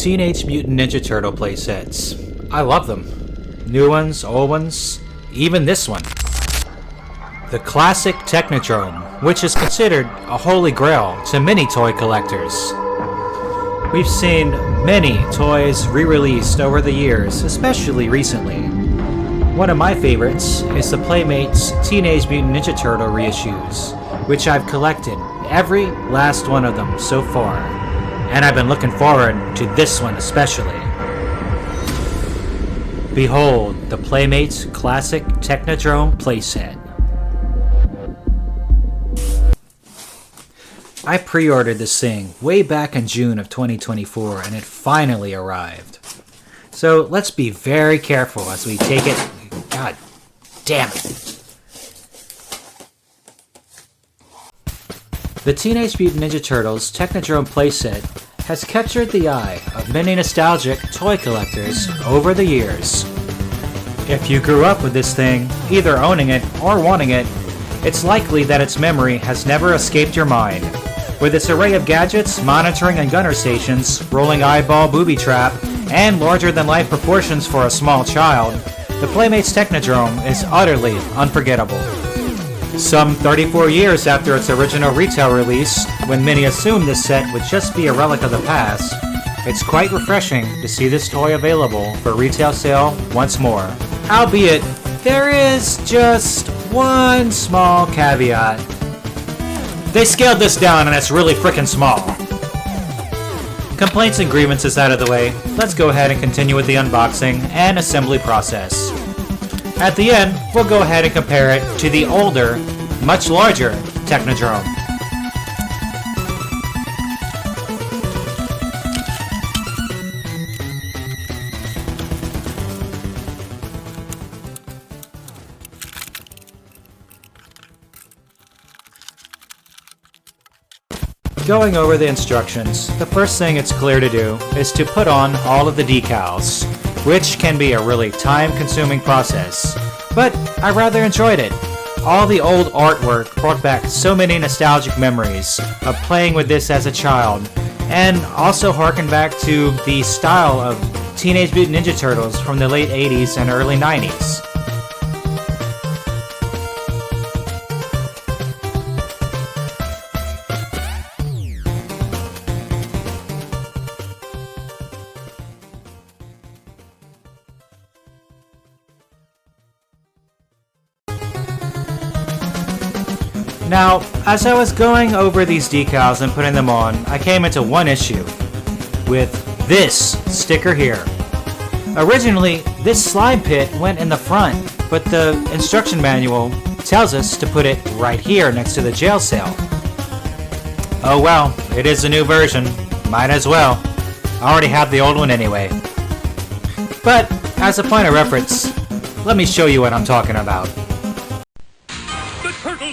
Teenage Mutant Ninja Turtle playsets. I love them. New ones, old ones, even this one. The classic Technodrome, which is considered a holy grail to many toy collectors. We've seen many toys re-released over the years, especially recently. One of my favorites is the Playmates Teenage Mutant Ninja Turtle reissues, which I've collected every last one of them so far, and I've been looking forward to this one especially. Behold the Playmates Classic Technodrome playset. I pre-ordered this thing way back in June of 2024 and it finally arrived. So let's be very careful as we take it. God damn it. The Teenage Mutant Ninja Turtles Technodrome playset has captured the eye of many nostalgic toy collectors over the years. If you grew up with this thing, either owning it or wanting it, it's likely that its memory has never escaped your mind. With its array of gadgets, monitoring and gunner stations, rolling eyeball booby trap, and larger-than-life proportions for a small child, the Playmates Technodrome is utterly unforgettable. Some 34 years after its original retail release, when many assumed this set would just be a relic of the past, it's quite refreshing to see this toy available for retail sale once more. Albeit, there is just one small caveat. They scaled this down and it's really frickin' small. Complaints and grievances out of the way, let's go ahead and continue with the unboxing and assembly process. At the end, we'll go ahead and compare it to the older, much larger Technodrome. Going over the instructions, the first thing it's clear to do is to put on all of the decals, which can be a really time-consuming process, but I rather enjoyed it. All the old artwork brought back so many nostalgic memories of playing with this as a child, and also harken back to the style of Teenage Mutant Ninja Turtles from the late 80s and early 90s. Now, as I was going over these decals and putting them on, I came into one issue with this sticker here. Originally, this slime pit went in the front, but the instruction manual tells us to put it right here next to the jail cell. Oh well, it is a new version. Might as well. I already have the old one anyway. But, as a point of reference, let me show you what I'm talking about.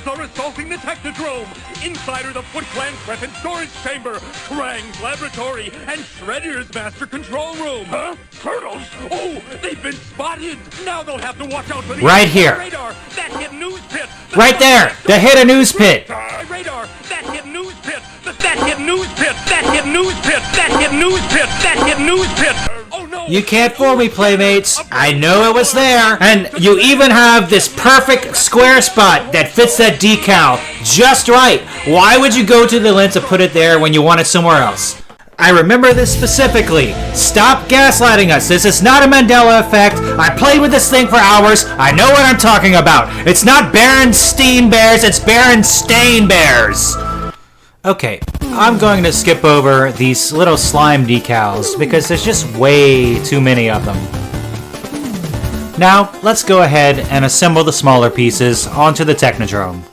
Are assaulting the Technodrome! Inside are the Foot Clan's weapon storage chamber, Krang's laboratory, and Shredder's master control room! Huh? Turtles? Oh, they've been spotted! Now they'll have to watch out for the right here! Radar! That hidden news pit! Right there! The hidden news pit! Radar! That hidden news pit! That hidden news pit! That hidden news pit! That hidden news pit! That hidden news pit! Oh no! You can't fool me, Playmates. I know it was there. And you even have this perfect square spot that fits that decal just right. Why would you go to the length to put it there when you want it somewhere else? I remember this specifically. Stop gaslighting us. This is not a Mandela effect. I played with this thing for hours. I know what I'm talking about. It's not Berenstain Bears, it's Berenstain Bears. Okay, I'm going to skip over these little slime decals because there's just way too many of them. Now, let's go ahead and assemble the smaller pieces onto the Technodrome.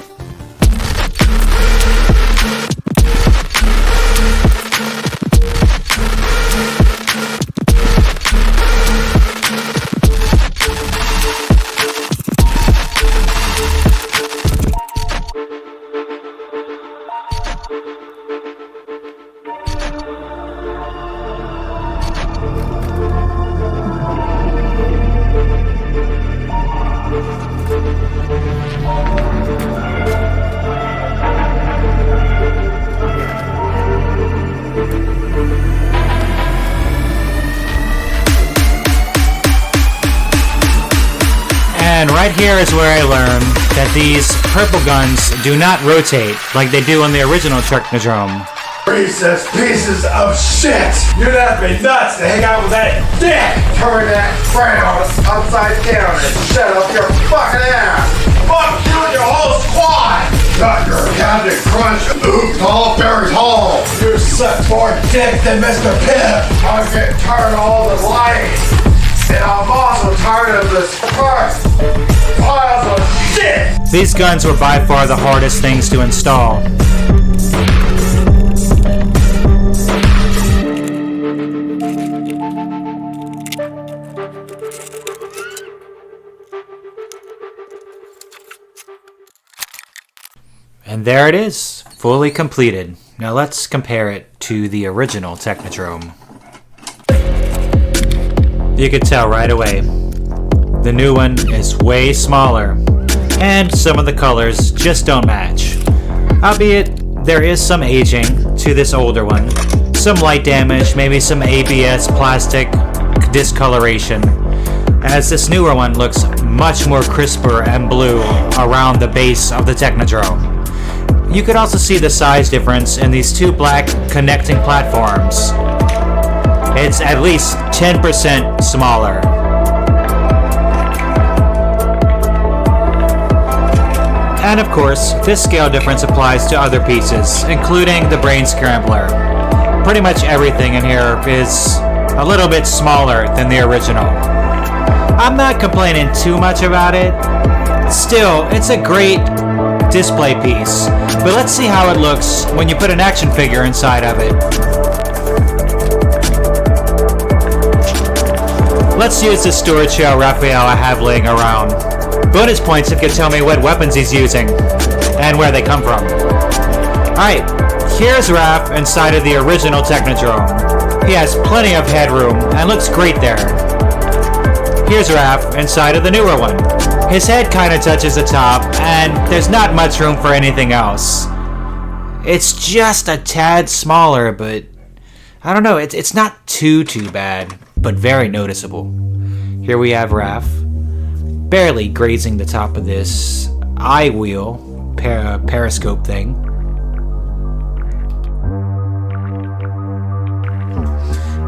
And right here is where I learned that these purple guns do not rotate like they do on the original Technodrome. Racist pieces of shit! You'd have to be nuts to hang out with that dick! Turn that frown upside down and shut up your fucking ass! Fuck you and your whole squad! Got your Captain Crunch, oops, all Barry's Hall! You suck more dick than Mr. Pip! I'm getting tired of all the lying! And I'm also tired of this first piles of shit! These guns were by far the hardest things to install. And there it is, fully completed. Now let's compare it to the original Technodrome. You can tell right away, the new one is way smaller, and some of the colors just don't match. Albeit, there is some aging to this older one, some light damage, maybe some ABS plastic discoloration, as this newer one looks much more crisper and blue around the base of the Technodrome. You could also see the size difference in these two black connecting platforms. It's at least 10% smaller. And of course, this scale difference applies to other pieces, including the brain scrambler. Pretty much everything in here is a little bit smaller than the original. I'm not complaining too much about it. Still, it's a great display piece, but let's see how it looks when you put an action figure inside of it. Let's use the storage shell Raphael I have laying around. Bonus points if you tell me what weapons he's using and where they come from. Alright, here's Raph inside of the original Technodrome. He has plenty of headroom and looks great there. Here's Raph inside of the newer one. His head kind of touches the top, and there's not much room for anything else. It's just a tad smaller, but I don't know, it's not too bad, but very noticeable. Here we have Raph, barely grazing the top of this eye wheel periscope thing.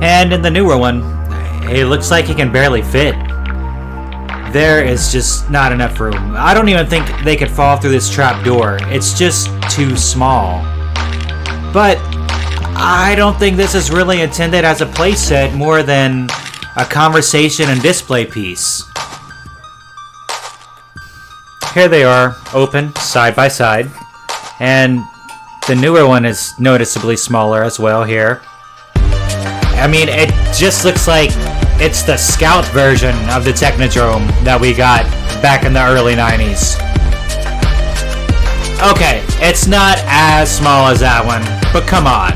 And in the newer one, it looks like he can barely fit. There is just not enough room. I don't even think they could fall through this trap door. It's just too small. But I don't think this is really intended as a playset more than a conversation and display piece. Here they are, open, side by side. And the newer one is noticeably smaller as well here. I mean, it just looks like it's the Scout version of the Technodrome that we got back in the early 90s. Okay, it's not as small as that one, but come on.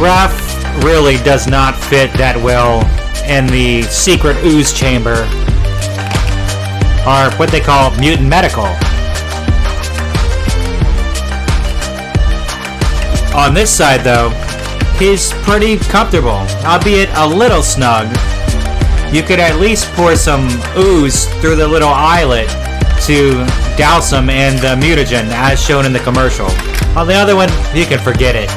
Raph really does not fit that well in the secret ooze chamber, or what they call mutant medical. On this side though, he's pretty comfortable, albeit a little snug. You could at least pour some ooze through the little eyelet to douse him in the mutagen as shown in the commercial. On the other one, you can forget it.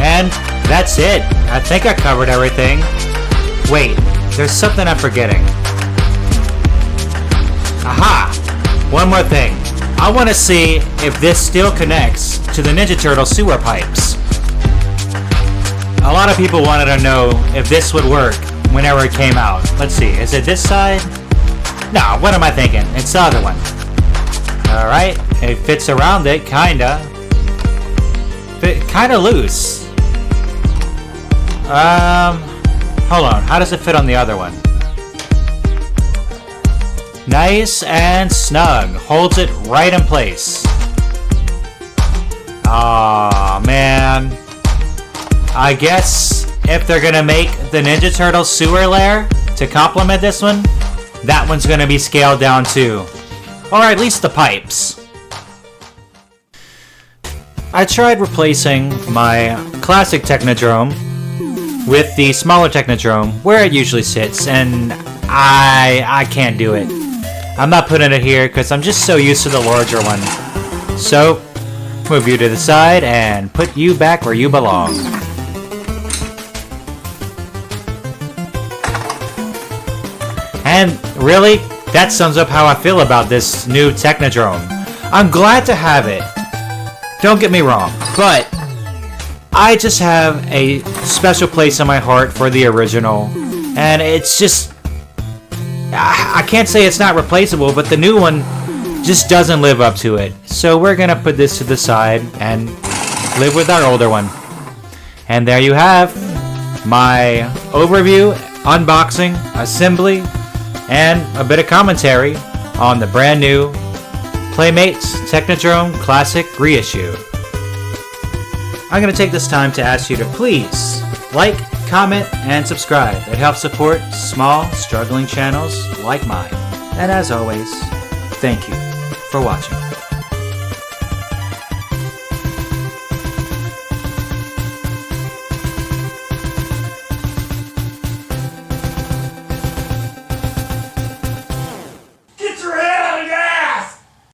And that's it. I think I covered everything. Wait, there's something I'm forgetting. Aha! One more thing. I want to see if this still connects to the Ninja Turtle sewer pipes. A lot of people wanted to know if this would work whenever it came out. Let's see, is it this side? No, what am I thinking? It's the other one. Alright, it fits around it, kinda. Kinda loose. Hold on, how does it fit on the other one? Nice and snug. Holds it right in place. Aw, man. I guess if they're gonna make the Ninja Turtle sewer lair to complement this one, that one's gonna be scaled down too. Or at least the pipes. I tried replacing my classic Technodrome with the smaller Technodrome where it usually sits, and I can't do it. I'm not putting it here because I'm just so used to the larger one. So, move you to the side and put you back where you belong. And really, that sums up how I feel about this new Technodrome. I'm glad to have it. Don't get me wrong, but I just have a special place in my heart for the original, and it's just... I can't say it's not replaceable, but the new one just doesn't live up to it. So we're gonna put this to the side and live with our older one. And there you have my overview, unboxing, assembly, and a bit of commentary on the brand new Playmates Technodrome Classic Reissue. I'm going to take this time to ask you to please like, comment, and subscribe. It helps support small, struggling channels like mine. And as always, thank you for watching.